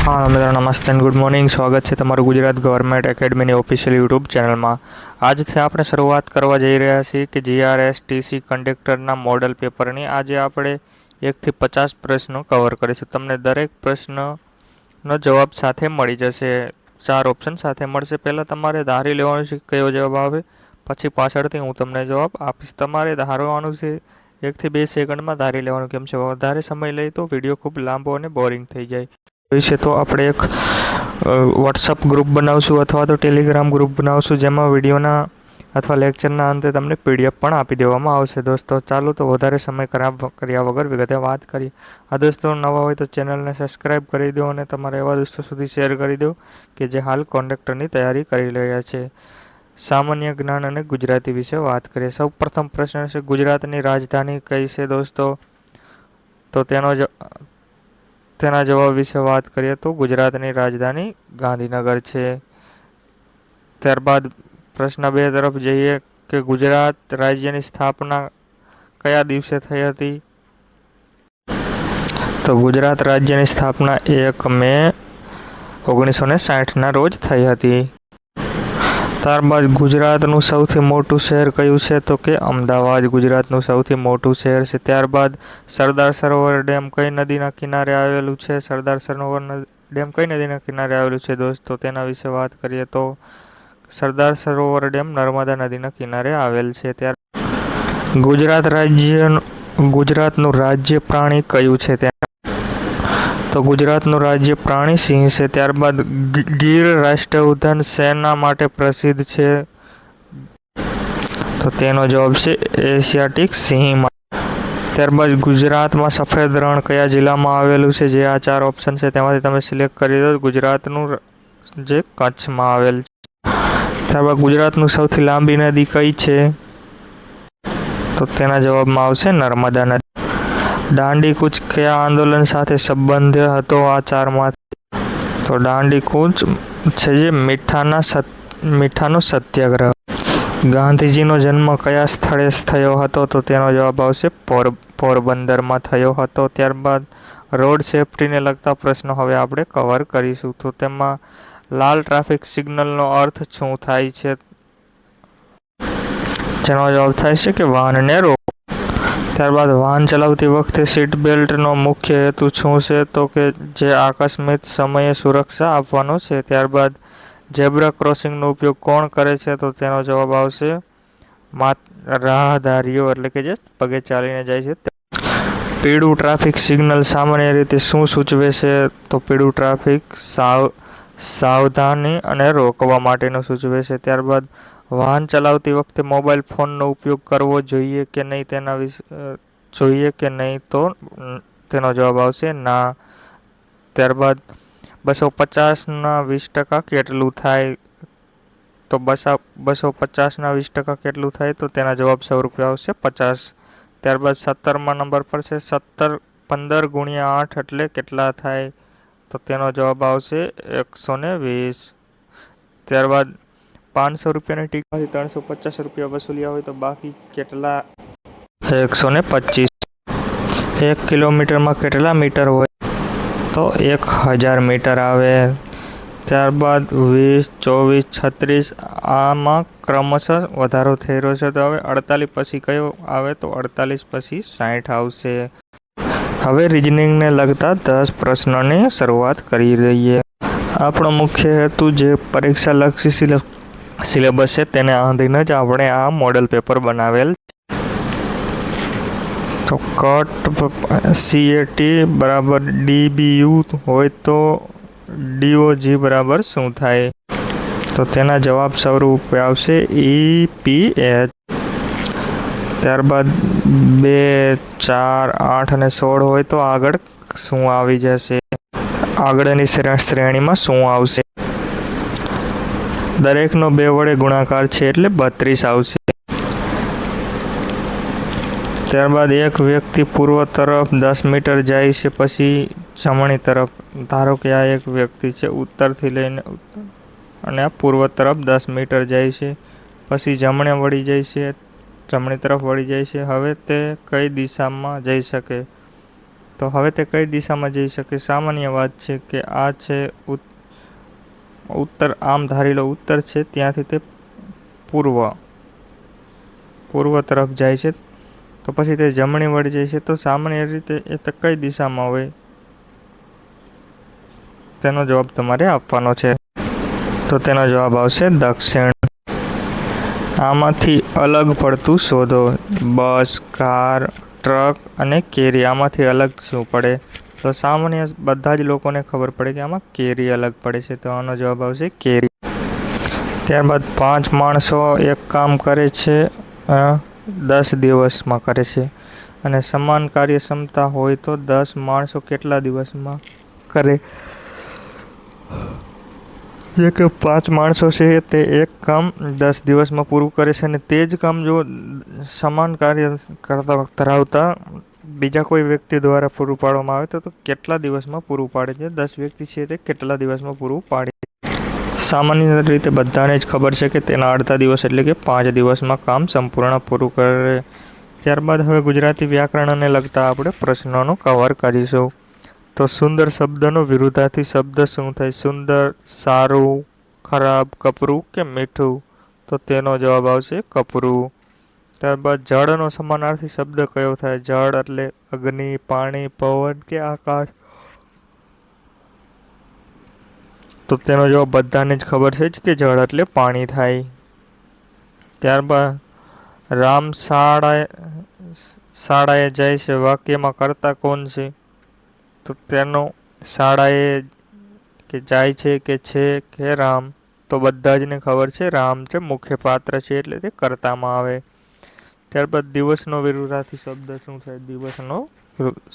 હા મિત્રો નમસ્તે એન્ડ ગુડ મોર્નિંગ. સ્વાગત છે તમારું ગુજરાત ગવર્મેન્ટ એકેડમીની ઓફિશિયલ યુટ્યુબ ચેનલમાં. આજથી આપણે શરૂઆત કરવા જઈ રહ્યા છીએ કે GRSTC કંડક્ટરના મોડલ પેપરની. આજે આપણે 1થી 50 પ્રશ્નો કવર કરીશું. તમને દરેક પ્રશ્નનો જવાબ સાથે મળી જશે. 4 ઓપ્શન સાથે મળશે. પહેલાં તમારે ધારી લેવાનું છે કયો જવાબ આવે, પછી પાછળથી હું તમને જવાબ આપીશ. તમારે ધારવાનું છે 1 થી 2 સેકન્ડમાં ધારી લેવાનું. કેમ છે વધારે સમય લઈ તો વિડીયો ખૂબ લાંબો અને બોરિંગ થઈ જાય છે. તો આપણે એક વોટ્સઅપ ગ્રુપ બનાવશું અથવા તો ટેલિગ્રામ ગ્રુપ બનાવશું, જેમાં વિડીયોના અથવા લેક્ચરના અંતે તમને PDF પણ આપી દેવામાં આવશે. દોસ્તો ચાલો તો વધારે સમય કર્યા વગર વિગતે વાત કરીએ. આ દોસ્તો નવા હોય તો ચેનલને સબસ્ક્રાઈબ કરી દો અને તમારા એવા દોસ્તો સુધી શેર કરી દો કે જે હાલ કોન્ડક્ટરની તૈયારી કરી રહ્યા છે. સામાન્ય જ્ઞાન અને ગુજરાતી વિશે વાત કરીએ. સૌ પ્રથમ પ્રશ્ન છે, ગુજરાતની રાજધાની કઈ છે દોસ્તો? તો તેના જવાબ વિશે વાત કરીએ તો ગુજરાતની રાજધાની ગાંધીનગર છે. ત્યારબાદ પ્રશ્ન 2 તરફ જઈએ કે ગુજરાત રાજ્યની સ્થાપના કયા દિવસે થઈ હતી? તો ગુજરાત રાજ્યની સ્થાપના 1 મે 1960ના રોજ થઈ હતી. ત્યારબાદ ગુજરાતનું સૌથી મોટું શહેર કયું છે? તો કે અમદાવાદ ગુજરાતનું સૌથી મોટું શહેર છે. ત્યારબાદ સરદાર સરોવર ડેમ કઈ નદીના કિનારે આવેલું છે? સરદાર સરોવર ડેમ કઈ નદીના કિનારે આવેલું છે દોસ્તો? તેના વિશે વાત કરીએ તો સરદાર સરોવર ડેમ નર્મદા નદીના કિનારે આવેલ છે. ગુજરાતનું રાજ્ય પ્રાણી કયું છે? તો ગુજરાતનું રાજ્ય પ્રાણી સિંહ છે. ત્યારબાદ ગીર રાષ્ટ્રીય ઉદ્યાન શેના માટે પ્રસિદ્ધ છે? તો તેનો જવાબ છે એશિયાટિક સિંહ માટે. ત્યારબાદ ગુજરાતમાં સફેદ રણ કયા જિલ્લામાં આવેલું છે? જે આ 4 ઓપ્શન છે તેમાંથી તમે સિલેક્ટ કરી દો. ગુજરાતનું જે કચ્છમાં આવેલ છે. ત્યારબાદ ગુજરાતનું સૌથી લાંબી નદી કઈ છે? તો તેના જવાબમાં આવશે નર્મદા નદી. દાંડી કૂચ કયા આંદોલન સાથે સંબંધ હતો આ 4માંથી? તો દાંડી કૂચ છે જે મીઠાનો સત્યાગ્રહ. ગાંધીજીનો જન્મ કયા સ્થળે થયો હતો? તો તેનો જવાબ આવશે પોરબંદરમાં થયો હતો. ત્યારબાદ રોડ સેફટીને લગતા પ્રશ્નો હવે આપણે કવર કરીશું. તો તેમાં લાલ ટ્રાફિક સિગ્નલનો અર્થ શું થાય છે? જેનો જવાબ થાય છે કે વાહનને રોકવું. ત્યારબાદ વાહન ચલાવતી વખતે સીટ બેલ્ટનો મુખ્ય હેતુ શું છે? તો કે જે આકસ્મિક સમયે સુરક્ષા આપવાનો છે. ત્યારબાદ ઝેબ્રા ક્રોસિંગનો ઉપયોગ કોણ કરે છે? તો તેનો જવાબ આવશે રાહદારીઓ, એટલે કે જે પગે ચાલીને જાય છે. પીળું ટ્રાફિક સિગ્નલ સામાન્ય રીતે શું સૂચવે છે? તો પીળું ટ્રાફિક સાવધાની અને રોકવા માટેનું સૂચવે છે. ત્યારબાદ વાહન ચલાવતી વખતે મોબાઈલ ફોનનો ઉપયોગ કરવો જોઈએ કે નહીં? તો તેનો જવાબ આવશે ના. ત્યારબાદ 250ના 20% કેટલું થાય? તો 250ના 20% કેટલું થાય? તો તેના જવાબ 100 રૂપિયા આવશે 50. ત્યારબાદ 17મા નંબર પર છે 15 ગુણ્યા 8 એટલે કેટલા થાય? તો તેનો જવાબ આવશે 120. ત્યારબાદ 500 રૂપિયાની ટિકિટમાંથી 350 રૂપિયા વસૂલ્યા હોય તો બાકી કેટલા? 125. 1 કિલોમીટરમાં કેટલા મીટર હોય? તો 1000 મીટર આવે. ત્યારબાદ 20, 24, 36 આમાં ક્રમશઃ વધારો થઈ રહ્યો છે. તો હવે 48 પછી કયો આવે? તો 48 પછી 60 આવશે. હવે રિઝનિંગને લગતા 10 પ્રશ્નોની શરૂઆત કરી દઈએ. આપણો મુખ્ય હેતુ જે પરીક્ષાલક્ષી સિલેબસ છે તેને આધીન જ આપણે આ મોડલ પેપર બનાવેલ છે. તો CAT બરાબર DBU હોય તો DOG બરાબર શું થાય? તો તેના જવાબ સ્વરૂપે આવશે EPH. ત્યારબાદ 2, 4, 8 અને 16 હોય તો આગળ શું આવી જશે? આગળની શ્રેણીમાં શું આવશે? દરેકનો 2 વડે ગુણાકાર છે એટલે 32 આવશે. ત્યારબાદ એક વ્યક્તિ પૂર્વ તરફ 10 મીટર જાય છે, પછી જમણી તરફ. ધારો કે આ એક વ્યક્તિ છે ઉત્તરથી લઈને અને આ પૂર્વ તરફ 10 મીટર જાય છે, પછી જમણે વળી જાય છે, જમણી તરફ વળી જાય છે. હવે તે કઈ દિશામાં જઈ શકે? તો હવે તે કઈ દિશામાં જઈ શકે? સામાન્ય વાત છે કે આ છે ઉત્તર, આમ ધારી લો ઉત્તર છે, ત્યાંથી તે પૂર્વ તરફ જાય છે, તો પછી તે જમણી વળી જાય છે. તો સામાન્ય રીતે એ તો કઈ દિશામાં હોય? તેનો જવાબ તમારે આપવાનો છે. તો તેનો જવાબ આવશે દક્ષિણ. આમાંથી અલગ પડતું શોધો. બસ, કાર, ટ્રક અને કેરી, આમાંથી અલગ શું પડે? તો સામાન્ય બધા જ લોકોને ખબર પડે કે આમાં કેરી અલગ પડે છે, તો આનો જવાબ આવશે કેરી. ત્યારબાદ 5 માણસો એક કામ કરે છે 10 દિવસમાં કરે છે, અને સમાન કાર્યક્ષમતા હોય તો 10 માણસો કેટલા દિવસમાં કરે? જે કે 5 માણસો છે તે એક કામ 10 દિવસમાં પૂરું કરે છે, અને તે જ કામ જો સમાન કાર્ય ધરાવતા બીજા કોઈ વ્યક્તિ દ્વારા પૂરું પાડવામાં આવે તો કેટલા દિવસમાં પૂરું પાડે છે? 10 વ્યક્તિ છે તે કેટલા દિવસમાં પૂરું પાડે? સામાન્ય રીતે બધાને જ ખબર છે કે તેના અડધા દિવસ એટલે કે 5 દિવસમાં કામ સંપૂર્ણ પૂરું કરે. ત્યારબાદ હવે ગુજરાતી વ્યાકરણને લગતા આપણે પ્રશ્નોનું કવર કરીશું. તો સુંદર શબ્દનો વિરુદ્ધાર્થી શબ્દ શું થાય? સુંદર, સારું, ખરાબ, કપરું કે મીઠું? તો તેનો જવાબ આવશે કપરું. ત્યારબાદ જળનો સમાનાર્થી શબ્દ કયો થાય? જળ એટલે અગ્નિ, પાણી, પવન કે આકાશ? તો તેનો જવાબ બધાને જ ખબર છે કે જળ એટલે પાણી થાય. ત્યારબાદ રામ શાળાએ જાય છે વાક્યમાં કર્તા કોણ છે? તો તેનો શાળાએ કે જાય છે કે રામ? તો બધા જને ખબર છે રામ છે, મુખ્ય પાત્ર છે એટલે તે કર્તામાં આવે. ત્યારબાદ દિવસનો વિરુદ્ધાર્થી શબ્દ શું થાય? દિવસનો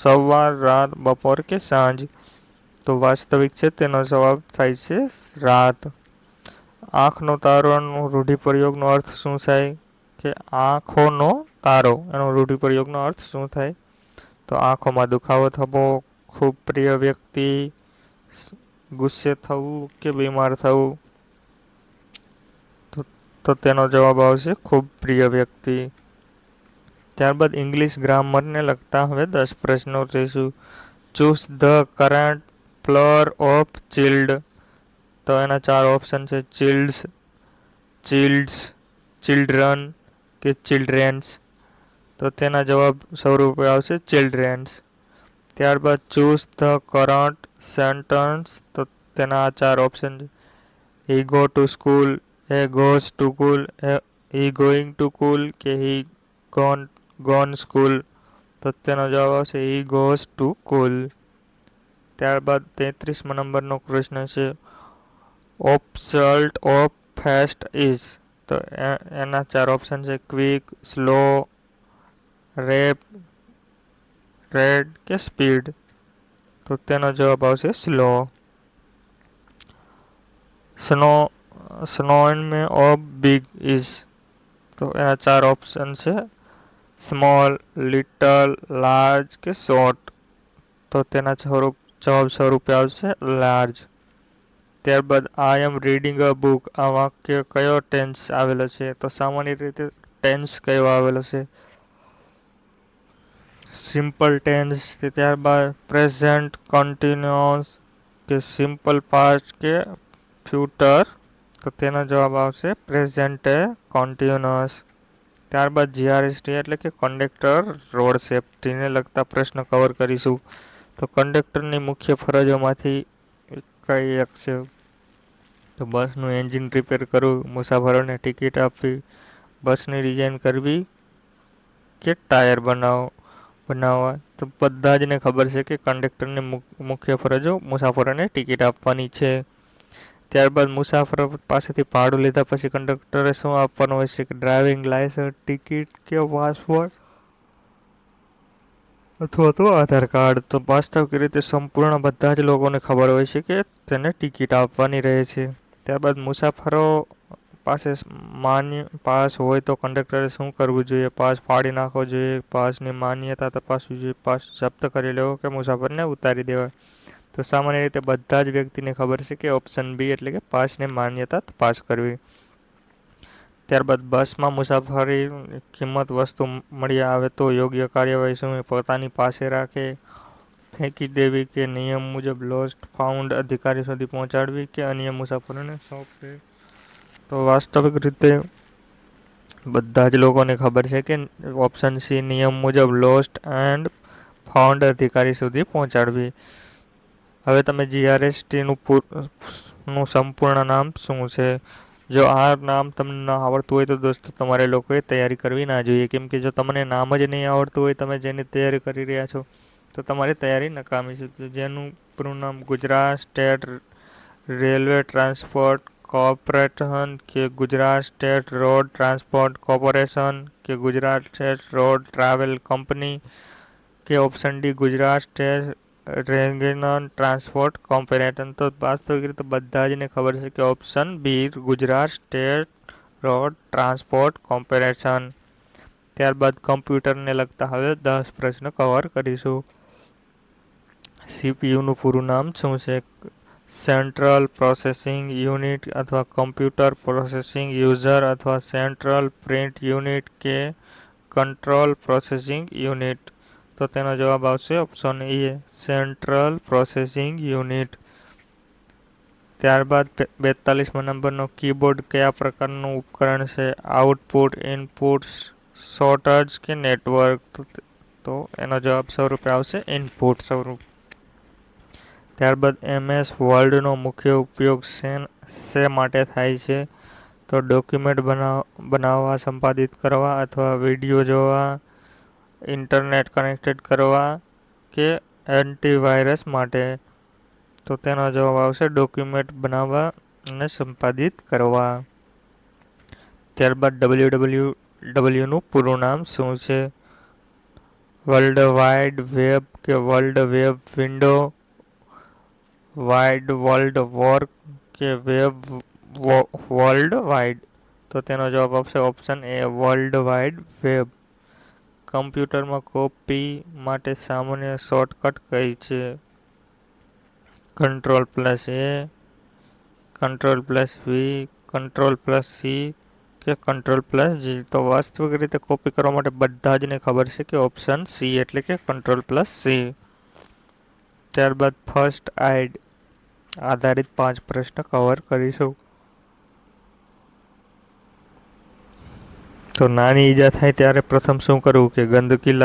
સવાર, રાત, બપોર કે સાંજ? તો વાસ્તવિક છે તેનો જવાબ થાય છે રાત. આંખનો તારોનો રૂઢિપ્રયોગનો અર્થ શું થાય? કે આંખોનો તારો, એનો રૂઢિપ્રયોગનો અર્થ શું થાય? તો આંખોમાં દુખાવો થવો, ખૂબ પ્રિય વ્યક્તિ, ગુસ્સે થવું કે બીમાર થવું? તો તેનો જવાબ આવશે ખૂબ પ્રિય વ્યક્તિ. ત્યારબાદ ઇંગ્લિશ ગ્રામરને લગતા હવે 10 પ્રશ્નો લઈશું. Choose the correct plural of child. તો એના 4 ઓપ્શન છે: ચિલ્ડ્સ, ચિલ્ડ્સ, ચિલ્ડ્રન કે ચિલ્ડ્રેન્સ? તો તેના જવાબ સ્વરૂપે આવશે ચિલ્ડ્રેન્સ. ત્યારબાદ ચૂઝ ધ કરંટ સેન્ટન્સ. તો તેના 4 ઓપ્શન છે: હી ગો ટુ સ્કૂલ, હે goes to school, he going to school કે હી ગોન સ્કૂલ? તો તેનો જવાબ આવશે હી ગોઝ ટુ સ્કૂલ. ત્યારબાદ 33મા નંબરનો પ્રશ્ન છે: ઓપસલ્ટ ઓફ ફાસ્ટ ઇઝ. તો એના 4 ઓપ્શન છે: ક્વિક, સ્લો, રેપ, રેડ કે સ્પીડ? તો તેનો જવાબ આવશે slow. Synonym of big is. તો એના 4 ઓપ્શન છે: સ્મોલ, લિટલ, લાર્જ કે શોર્ટ? તો તેના જવાબ સ્વરૂપે આવશે લાર્જ. ત્યારબાદ આઈ એમ રીડિંગ અ બુક, આ વાક્ય કયો ટેન્સ આવેલો છે? તો સામાન્ય રીતે ટેન્સ કયો આવેલો છે? Simple tense. ત્યારબાદ પ્રેઝન્ટ કન્ટિન્યુઅસ કે સિમ્પલ પાસ્ટ કે ફ્યુચર? તો તેનો જવાબ આવશે પ્રેઝન્ટ કન્ટિન્યુઅસ. ત્યારબાદ જીઆરએસટી એટલે કે કંડક્ટર રોડ સેફ્ટીને લગતા પ્રશ્ન કવર કરીશું. તો કંડક્ટરની મુખ્ય ફરજોમાંથી કઈ એક છે? તો બસનું એન્જિન રિપેર કરવું, મુસાફરોને ટિકિટ આપવી, બસની ડિઝાઇન કરવી કે ટાયર બનાવવા? તો બધા જને ખબર છે કે કંડક્ટરની મુખ્ય ફરજો મુસાફરોને ટિકિટ આપવાની છે. ત્યારબાદ મુસાફરો પાસેથી ભાડું લીધા પછી કંડક્ટરે શું આપવાનું હોય છે? કે ડ્રાઇવિંગ લાયસન્સ, ટિકિટ કે પાસપોર્ટ અથવા તો આધાર કાર્ડ? તો વાસ્તવિક રીતે સંપૂર્ણ બધા જ લોકોને ખબર હોય છે કે તેને ટિકિટ આપવાની રહે છે. ત્યારબાદ મુસાફરો પાસે માન્ય પાસ હોય તો કંડક્ટરે શું કરવું જોઈએ? પાસ ફાડી નાખવો જોઈએ, પાસની માન્યતા તપાસવી જોઈએ, પાસ જપ્ત કરી લેવો કે મુસાફરને ઉતારી દેવા? તો સામાન્ય રીતે બધા જ વ્યક્તિને ખબર છે કે ઓપ્શન બી એટલે કે પાસની માન્યતા તપાસ કરવી. ત્યારબાદ બસમાં મુસાફરી કિંમત વસ્તુ મળી આવે તો યોગ્ય કાર્યવાહી શું? પોતાની પાસે રાખે, ફેંકી દેવી કે નિયમ મુજબ લોસ્ટ ફાઉન્ડ અધિકારી સુધી પહોંચાડવી કે અન્ય મુસાફરોને સોંપવી? તો વાસ્તવિક રીતે બધા જ લોકોને ખબર છે કે ઓપ્શન સી નિયમ મુજબ લોસ્ટ એન્ડ ફાઉન્ડ અધિકારી સુધી પહોંચાડવી. હવે તમે GRSTનું સંપૂર્ણ નામ શું છે? જો આ નામ તમને ન આવડતું હોય તો દોસ્તો તમારે લોકોએ તૈયારી કરવી ના જોઈએ, કેમ કે જો તમને નામ જ નહીં આવડતું હોય, તમે જેની તૈયારી કરી રહ્યા છો, તો તમારી તૈયારી નકામી છે. તો જેનું પૂરું નામ Gujarat state railway transport corporation કે Gujarat state road transport corporation કે Gujarat state road travel company કે option D Gujarat state regional transport corporation. તો વાસ્તવિક રીતે બધા જને ખબર છે કે option B Gujarat state road transport corporation. ત્યારબાદ કમ્પ્યુટરને લગતા હવે 10 પ્રશ્ન કવર કરીશું. CPUનું પૂરું નામ શું છે? સેન્ટ્રલ પ્રોસેસિંગ યુનિટ અથવા કમ્પ્યુટર પ્રોસેસિંગ યુઝર અથવા સેન્ટ્રલ પ્રિન્ટ યુનિટ કે કંટ્રોલ પ્રોસેસિંગ યુનિટ? તો તેનો જવાબ આવશે option A central processing unit. ત્યારબાદ 42મા નંબરનો કીબોર્ડ કયા પ્રકારનું ઉપકરણ છે? આઉટપુટ, ઇનપુટ, શોર્ટજ કે નેટવર્ક? તો એનો જવાબ સ્વરૂપે આવશે ઇનપુટ સ્વરૂપ. ત્યારબાદ MS વર્ડનો મુખ્ય ઉપયોગ શે માટે થાય છે? તો ડોક્યુમેન્ટ બનાવવા, સંપાદિત કરવા અથવા વિડીયો જોવા, ઇન્ટરનેટ કનેક્ટેડ કરવા કે એન્ટીવાયરસ માટે? તો તેનો જવાબ આવશે ડોક્યુમેન્ટ બનાવવા અને સંપાદિત કરવા. ત્યારબાદ WWWનું પૂરું નામ શું છે? વર્લ્ડ વાઇડ વેબ કે world web window, wide world work કે વેબ વર્લ્ડ વાઇડ? તો તેનો જવાબ આવશે option A world wide web. કમ્પ્યુટરમાં કોપી માટે સામાન્ય શોર્ટકટ કઈ છે? Ctrl+A, Ctrl+V, Ctrl+C કે Ctrl+G? તો વાસ્તવિક રીતે કોપી કરવા માટે બધા જને ખબર છે કે ઓપ્શન સી એટલે કે Ctrl+C. ત્યારબાદ ફર્સ્ટ એઇડ આધારિત 5 પ્રશ્ન કવર કરીશું. તો નાની ઈજા થાય ત્યારે પ્રથમ શું કરવું? કે ગંદકી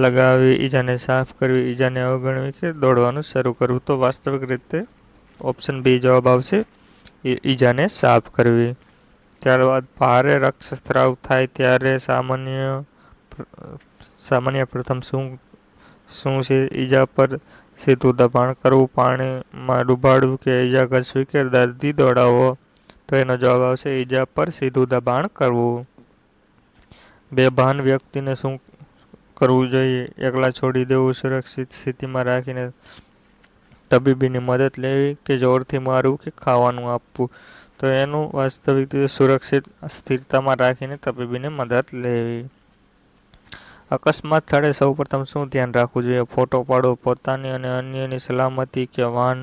લગાવી, ઈજાને સાફ કરવી, ઈજાને અવગણવી કે દોડવાનું શરૂ કરવું? તો વાસ્તવિક રીતે ઓપ્શન બી જવાબ આવશે ઈજાને સાફ કરવી. ત્યારબાદ ભારે રક્તસ્રાવ થાય ત્યારે સામાન્ય પ્રથમ શું છે? ઈજા પર સીધું દબાણ કરવું, પાણીમાં ડૂબાડવું કે ઈજા ઘસવી કે દર્દી દોડાવવો? તો એનો જવાબ આવશે ઈજા પર સીધું દબાણ કરવું. બેભાન વ્યક્તિને શું કરવું જોઈએ? એકલા છોડી દેવું, સુરક્ષિત સ્થિતિમાં રાખીને તબીબીની મદદ લેવી કે જોરથી મારવું કે ખાવાનું આપવું? તો એનું વાસ્તવિક સુરક્ષિત સ્થિરતામાં રાખીને તબીબીની મદદ લેવી. અકસ્માત સ્થળે સૌપ્રથમ શું ધ્યાન રાખવું જોઈએ? ફોટો પાડવો, પોતાની અને અન્યની સલામતી કે વાહન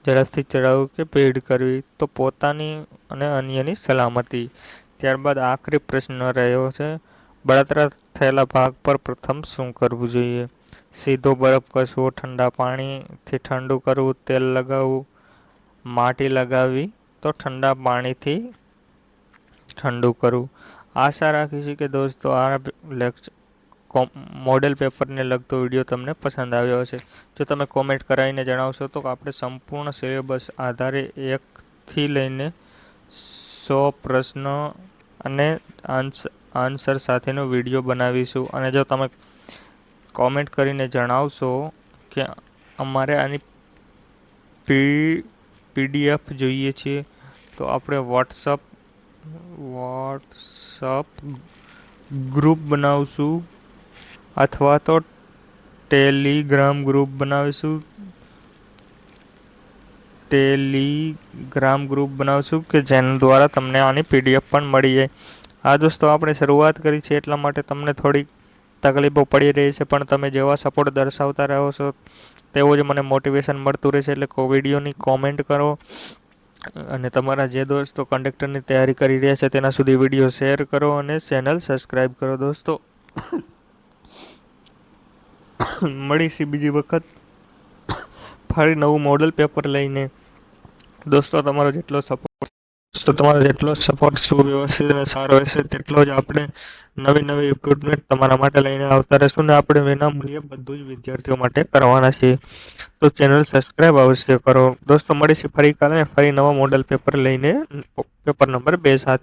ઝડપથી ચલાવવું કે ભીડ કરવી? તો પોતાની અને અન્યની સલામતી. ત્યારબાદ આખરી પ્રશ્ન રહ્યો છે, બળતરા થયેલા ભાગ પર પ્રથમ શું કરવું જોઈએ? સીધો બરફ ઘસવો, ઠંડા પાણીથી ઠંડુ કરવું, તેલ લગાવવું, માટી લગાવવી તો ઠંડા પાણીથી ઠંડુ કરવું. આશા રાખી છે કે દોસ્તો આ મોડેલ પેપરને લગતો વિડીયો તમને પસંદ આવ્યો હશે. જો તમે કોમેન્ટ કરાવીને જણાવશો તો આપણે સંપૂર્ણ સિલેબસ આધારે 1થી લઈને 100 પ્રશ્ન અને આન્સર સાથેનો વિડીયો બનાવીશું. અને જો તમે કોમેન્ટ કરીને જણાવશો કે અમારે આની PDF જોઈએ છે, તો આપણે વોટ્સઅપ ગ્રુપ બનાવશું અથવા તો ટેલિગ્રામ ગ્રુપ બનાવીશું. કે જેના દ્વારા તમને આની PDF પણ મળી જાય. આ દોસ્તો આપણે શરૂઆત કરી છે એટલા માટે તમને થોડીક તકલીફો પડી રહી છે, પણ તમે જેવા સપોર્ટ દર્શાવતા રહો છો તેવું જ મને મોટિવેશન મળતું રહેશે. એટલે વિડીયોની કોમેન્ટ કરો અને તમારા જે દોસ્તો કંડક્ટરની તૈયારી કરી રહ્યા છે તેના સુધી વિડીયો શેર કરો અને ચેનલ સબસ્ક્રાઈબ કરો. દોસ્તો મળીશું બીજી વખત. ફરી નવું મોડલ પેપર લઈને દોસ્તો તમારો જેટલો સપોર્ટ સુવ્યવસ્થિત અને સારો હશે તેટલો જ આપણે નવી ઇમ્પ્રુવમેન્ટ તમારા માટે લઈને આવતા રહીશું ને આપણે વિના મૂલ્યે બધું જ વિદ્યાર્થીઓ માટે કરવાના છીએ. તો ચેનલ સબસ્ક્રાઈબ અવશ્ય કરો. દોસ્તો મળીશું ફરી કાલે ફરી નવા મોડલ પેપર લઈને પેપર નંબર 2 સાથે.